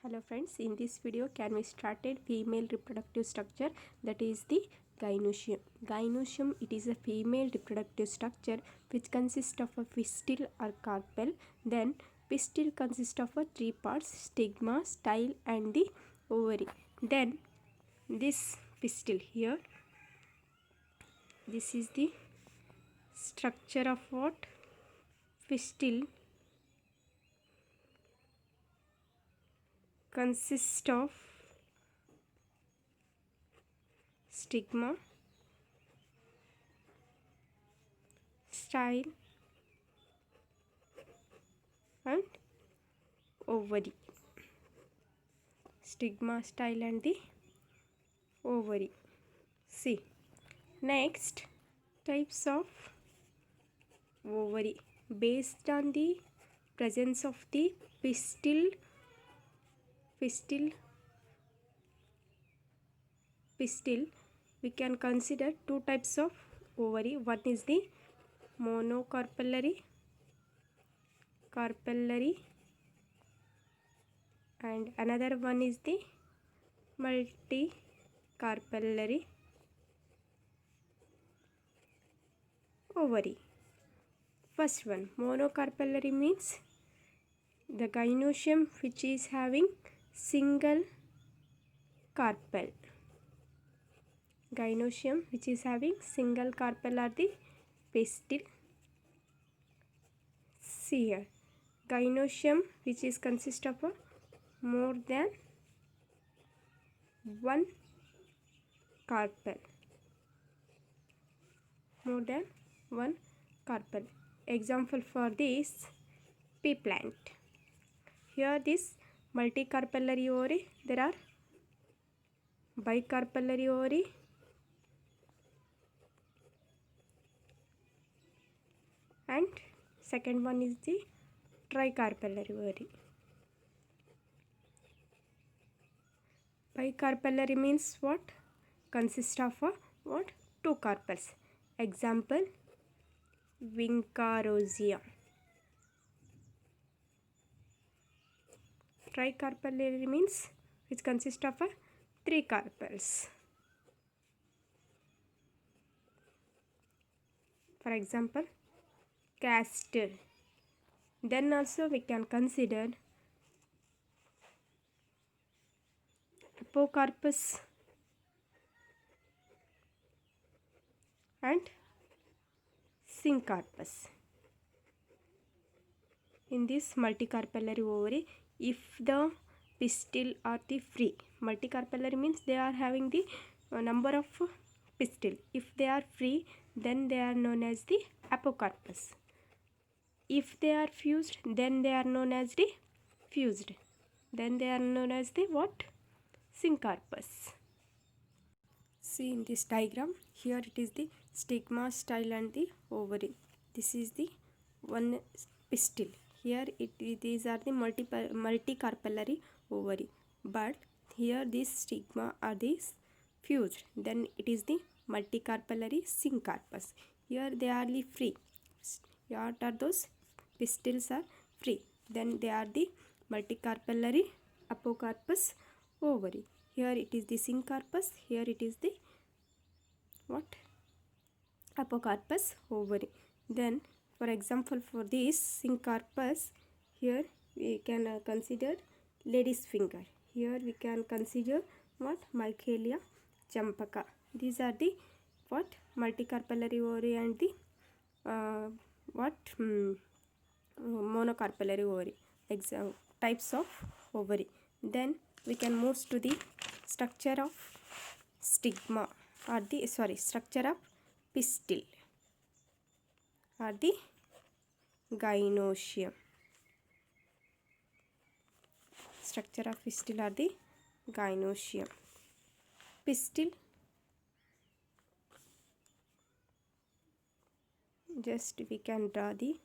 Hello friends, in this video can we started female reproductive structure, that is the gynoecium. Gynoecium, it is a female reproductive structure which consists of a pistil or carpel. Then pistil consists of a three parts: stigma, style and the ovary. Then this pistil here, this is the structure of what? Pistil consists of stigma, style and ovary. Stigma, style and the ovary. See, next types of ovary. Based on the presence of the pistil, we can consider two types of ovary. One is the monocarpellary, and another one is the multicarpellary ovary. First one, monocarpellary, means the gynoecium which is having single carpel. Gynoecium which is having single carpel are the pistil. See here, gynoecium which is consist of a more than one carpel. Example for this, pea plant. Here this multicarpellary ovary, there are bicarpellary ovary and second one is the tricarpellary ovary. Bicarpellary means what? Consists of a what? Two carpels. Example, Vinca rosea. Tricarpellary means which consists of a three carpels. For example, castor. Then also we can consider apocarpus and syncarpus. In this multicarpellary ovary, if the pistil are the free, multicarpellary means they are having the number of pistil. If they are free, then they are known as the apocarpus. If they are fused, then they are known as the fused. Then they are known as the what? Syncarpus. See in this diagram, here it is the stigma, style and the ovary. This is the one pistil. Here these are the multicarpellary ovary. But here these stigma are these fused. Then it is the multicarpellary syncarpus. Here they are the free. What are those? Pistils are free. Then they are the multicarpellary apocarpus ovary. Here it is the syncarpus. Here it is the what? Apocarpus ovary. Then for example for this syncarpus, here we can consider lady's finger. Here we can consider what? Michaelia champaka. These are the what? Multicarpellary ovary and the monocarpellary ovary. Types of ovary. Then we can move to the structure of stigma or the structure of pistil or the gynoecium. Structure of pistil or the gynoecium. Pistil, just we can draw the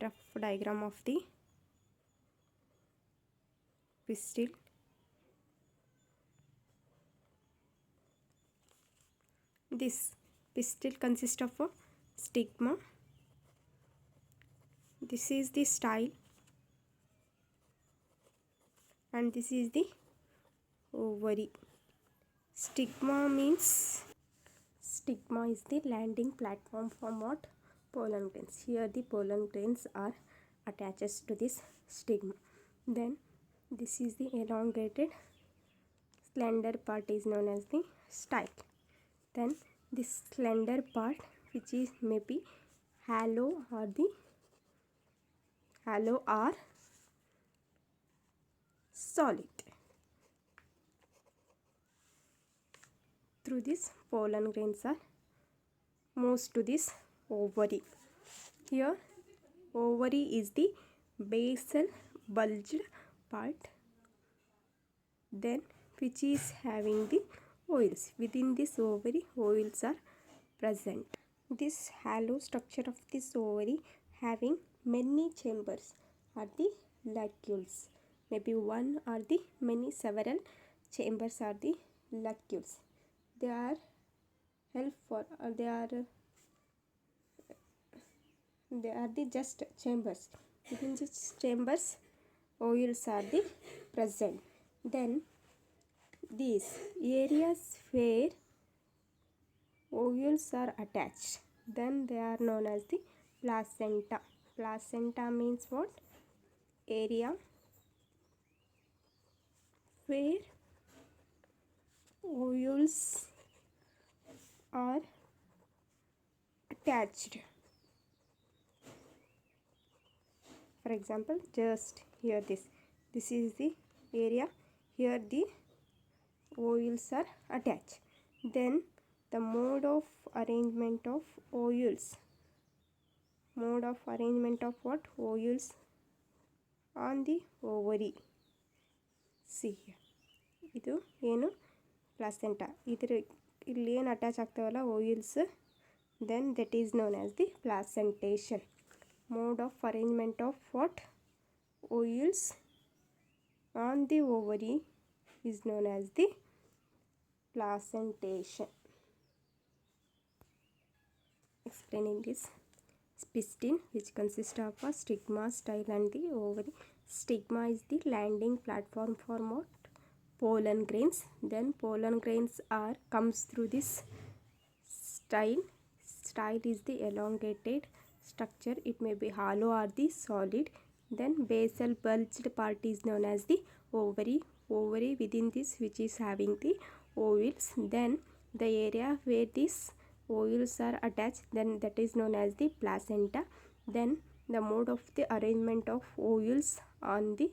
rough diagram of the pistil. This pistil consists of a stigma. This is the style and this is the ovary. Stigma is the landing platform for what? Pollen grains. Here the pollen grains are attached to this stigma. Then this is the elongated slender part is known as the style. Then this slender part, which is maybe hollow or solid. Through this pollen grains are moves to this ovary. Here ovary is the basal bulged part, then which is having the oils. Within this ovary, oils are present. This hollow structure of this ovary having many chambers are the locules. Maybe one or the many several chambers are the locules. They are they are the just chambers. Within these chambers, oils are the present. Then these areas where ovules are attached, then they are known as the placenta. Placenta means what? Area where ovules are attached. For example, just here this is the area here the ovules are attached. Then the mode of arrangement of ovules. Mode of arrangement of what? Ovules on the ovary. See here. ಇದು ಏನು placenta. ಇಲ್ಲಿ ಏನು attach ಆಗ್ತಾವಲ್ಲ ovules, then that is known as the placentation. Mode of arrangement of what? Ovules on the ovary is known as the placentation. Explaining this, pistil, which consists of a stigma, style and the ovary. Stigma is the landing platform for what? Pollen grains. Then pollen grains comes through this style. Style is the elongated structure. It may be hollow or the solid. Then basal bulged part is known as the ovary. Ovary within this, which is having the ovules. Then the area where these ovules are attached, then that is known as the placenta. Then the mode of the arrangement of ovules on the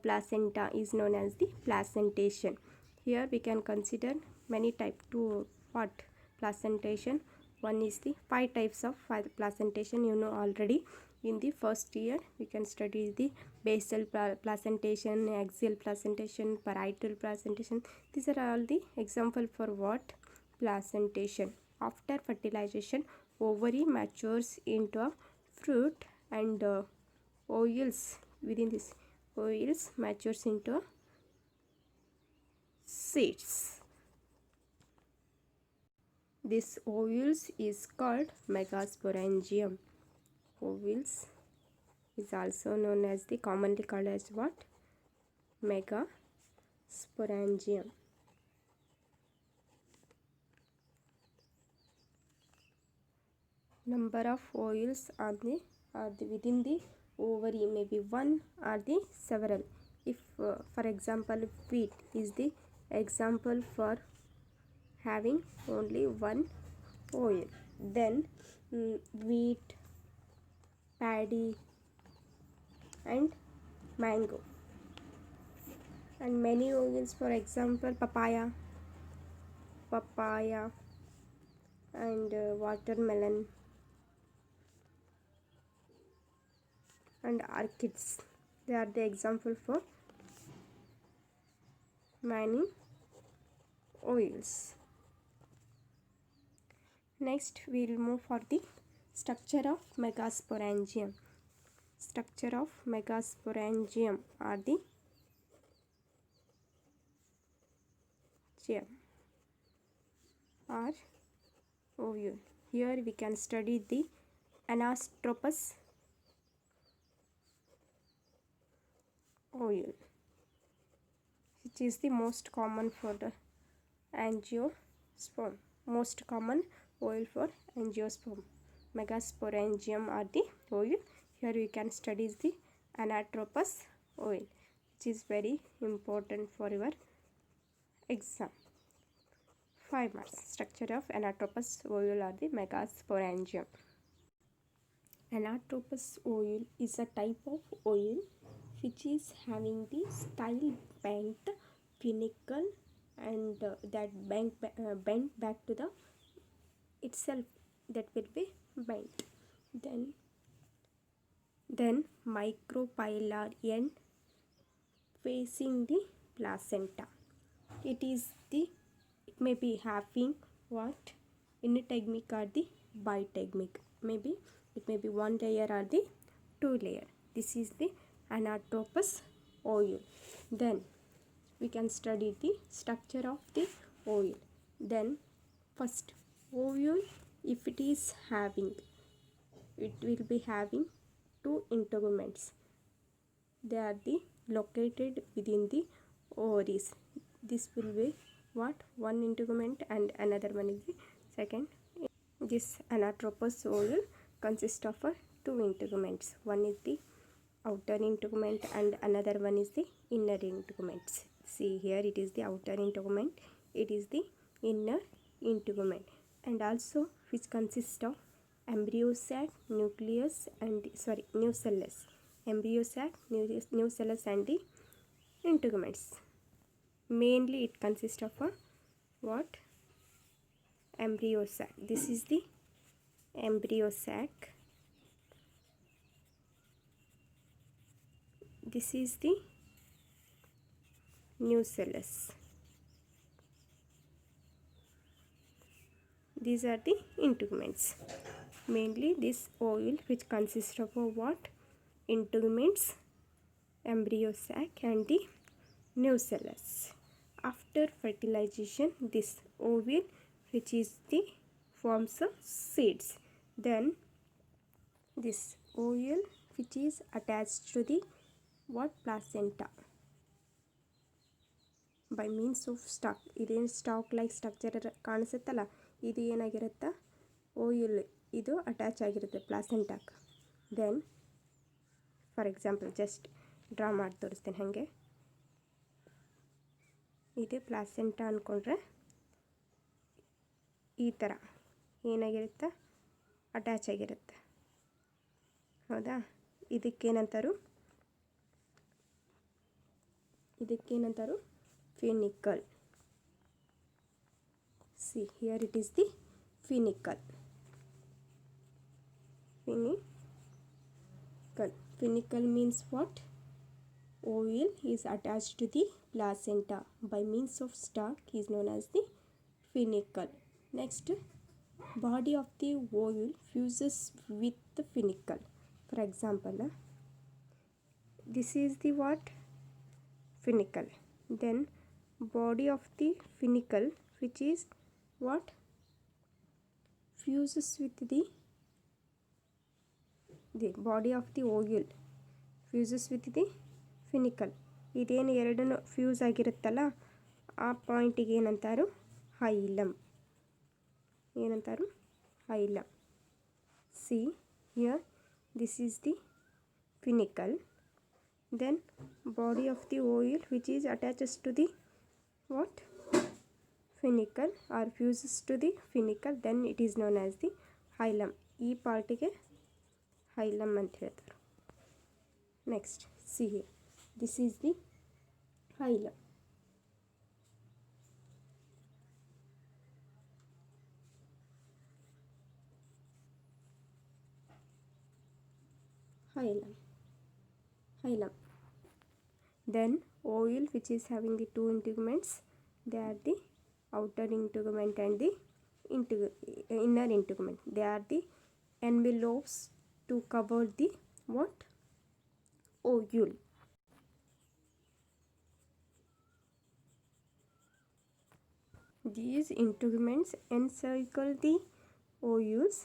placenta is known as the placentation. Here we can consider many types to what? Placentation. One is the 5 types of placentation, you know already. In the first year we can study the basal placentation, axial placentation, parietal placentation. These are all the example for what? Placentation. After fertilization, ovary matures into a fruit and ovules within this ovules matures into seeds. This ovules is called megasporangium. Ovules is also known as the commonly called as what? Megasporangium. Number of ovules are within the ovary may be one or the several. If for example wheat is the example for having only one oil, then wheat, paddy and mango. And many oils, for example papaya and watermelon and orchids. They are the example for many oils. Next we will move for the structure of megasporangium. Structure of megasporangium are the germ or ovule. Here we can study the anastropous ovule. which is the most common for the angiosperm. Most common oil for angiosperm. Megasporangium are the oil. Here we can study the anatropous oil, which is very important for your exam. 5 marks. Structure of anatropous oil are the megasporangium. Anatropous oil is a type of oil which is having the style bent pinnacle and that bent back to the itself, that will be bent. Then micropylar end facing the placenta. It may be having what integmic or the bitegmic. Maybe it may be one layer or the two layer. This is the anatropous oil. Then we can study the structure of the oil. Then first, oil, if it is having, it will be having two integuments. They are located within the ovaries. This will be what? One integument and another one is the second. This anatropous oil consists of two integuments. One is the outer integument and another one is the inner integument. See here, it is the outer integument, it is the inner integument, and also which consists of embryo sac, nucleus and nucellus. Embryo sac, nucellus and the integuments. Mainly it consists of what? Embryo sac. This is the embryo sac. This is the nucellus. These are the integuments. Mainly this oil which consists of what? Integuments, embryo sac and the nucellus. After fertilization, this ovule which is the forms seeds. Then this oil which is attached to the what? Placenta by means of stalk. ಇದೇನು stalk like structure ಕಾಣಿಸುತ್ತಲ್ಲ, ಇದು ಏನಾಗಿರುತ್ತೆ? Ovule ಇದು attach ಆಗಿರುತ್ತೆ ಪ್ಲಾಸೆಂಟಾಕ್ಕೆ. Then for example just draw ಮಾಡಿ ತೋರಿಸ್ತೇನೆ ಹಾಗೆ. ಇದು ಪ್ಲಾಸೆಂಟಾ ಅಂದ್ಕೊಂಡ್ರೆ ಈ ಥರ ಏನಾಗಿರುತ್ತೆ? ಅಟ್ಯಾಚ್ ಆಗಿರುತ್ತೆ. ಹೌದಾ? ಇದಕ್ಕೇನಂತಾರು funicle. See here, it is the funicle. Funicle means what? Oil is attached to the placenta by means of stalk is known as the funicle. Next, body of the oil fuses with the funicle. For example, this is the what? Funicle. Then body of the funicle which is what? Fuses with the body of the oil fuses with the funicle. ಇದೇನು ಎರಡು fuse ಆಗಿರುತ್ತಲ್ಲ, ಆ ಪಾಯಿಂಟಿಗೆ ಏನಂತಾರು? Hylam. ಏನಂತಾರು? Hylam. See here, this is the funicle. Then body of the oil which is attaches to the what? Funicle or fuses to the funicle, then it is known as the hilum. ಈ ಪಾರ್ಟಿಗೆ ಹೈಲಮ್ ಅಂತ ಹೇಳ್ತಾರೆ. Next see here, this is the hilum. Hilum. Then oil which is having the two integuments, they are the outer integument and the inner integument. They are the envelopes to cover the what? Ovule. These integuments encircle the ovules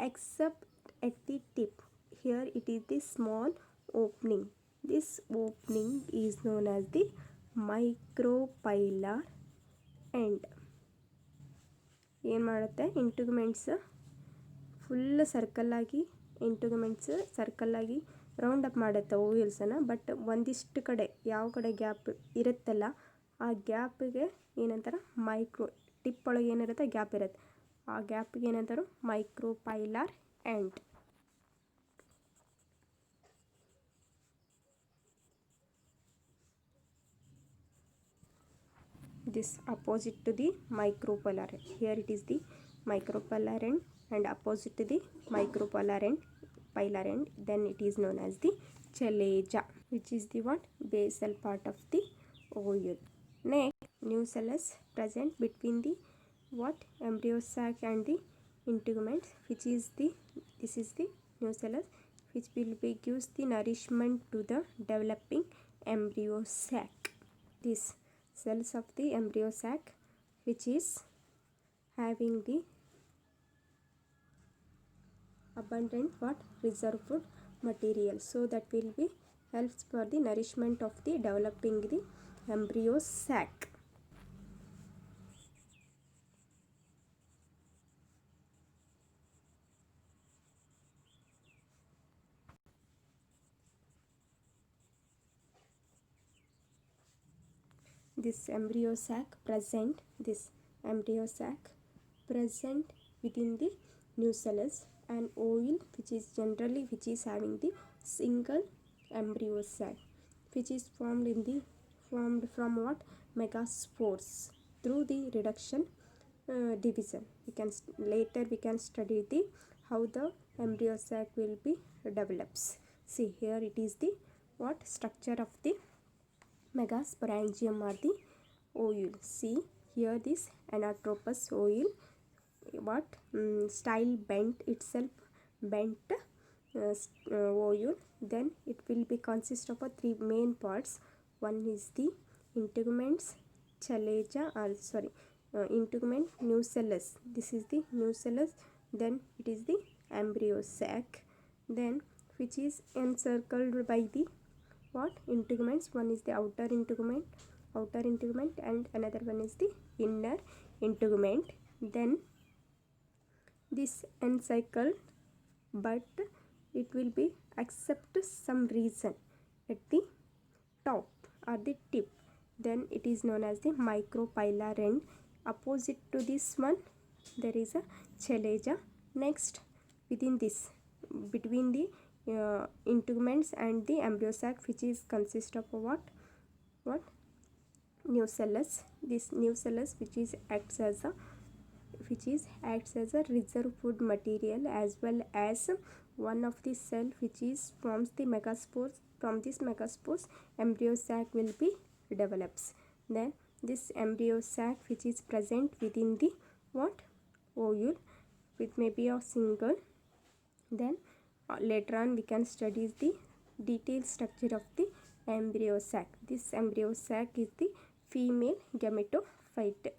except at the tip. Here it is the small opening. This opening is known as the micropylar end. ಏನು ಮಾಡುತ್ತೆ, integuments full ಸರ್ಕಲ್ಲಾಗಿ ಸರ್ಕಲ್ಲಾಗಿ round up ಮಾಡುತ್ತೆ ಓವ್ಯೂಲ್ಸನ್ನು. But ಒಂದಿಷ್ಟು ಕಡೆ ಯಾವ ಕಡೆ ಗ್ಯಾಪ್ ಇರುತ್ತಲ್ಲ ಆ ಗ್ಯಾಪಿಗೆ ಏನಂತಾರೆ, ಟಿಪ್ ಒಳಗೆ ಏನಿರುತ್ತೆ ಗ್ಯಾಪ್ ಇರುತ್ತೆ, ಆ ಗ್ಯಾಪಿಗೆ ಏನಂತಾರೆ micropylar end. This opposite to the micropolar end. Here it is the micropolar end and opposite to the micropolar end, then it is known as the chalaza, which is the what, basal part of the ovule. Next, nucellus present between the what, embryo sac and the integuments, which is the, this is the nucellus which will be gives the nourishment to the developing embryo sac. This cells of the embryo sac which is having the abundant what, reserve food material, so that will be helps for the nourishment of the developing the embryo sac. This embryo sac present within the nucellus and ovule, which is having the single embryo sac, which is formed from what, megaspores through the reduction division. Later we can study the how the embryo sac will be develops. See, here it is the what, structure of the megasporangium or the ovule. See here, this anatropous ovule, what, style bent ovule. Then it will be consist of three main parts. One is the integuments, integument, nucellus. This is the nucellus. Then it is the embryo sac, then which is encircled by the what, integuments. One is the outer integument and another one is the inner integument. Then this encircled, but it will be accept some region at the top or the tip, then it is known as the micropilar end. Opposite to this one there is a chalaza. Next, within this, between the integuments and the embryo sac, which is consist of what nucellus. This nucellus which acts as a reserve food material, as well as one of the cell which forms the megaspores. From this megaspores embryo sac will be develops. Then this embryo sac which is present within the what, ovule, with maybe a single. Then later on we can study the detailed structure of the embryo sac. This embryo sac is the female gametophyte.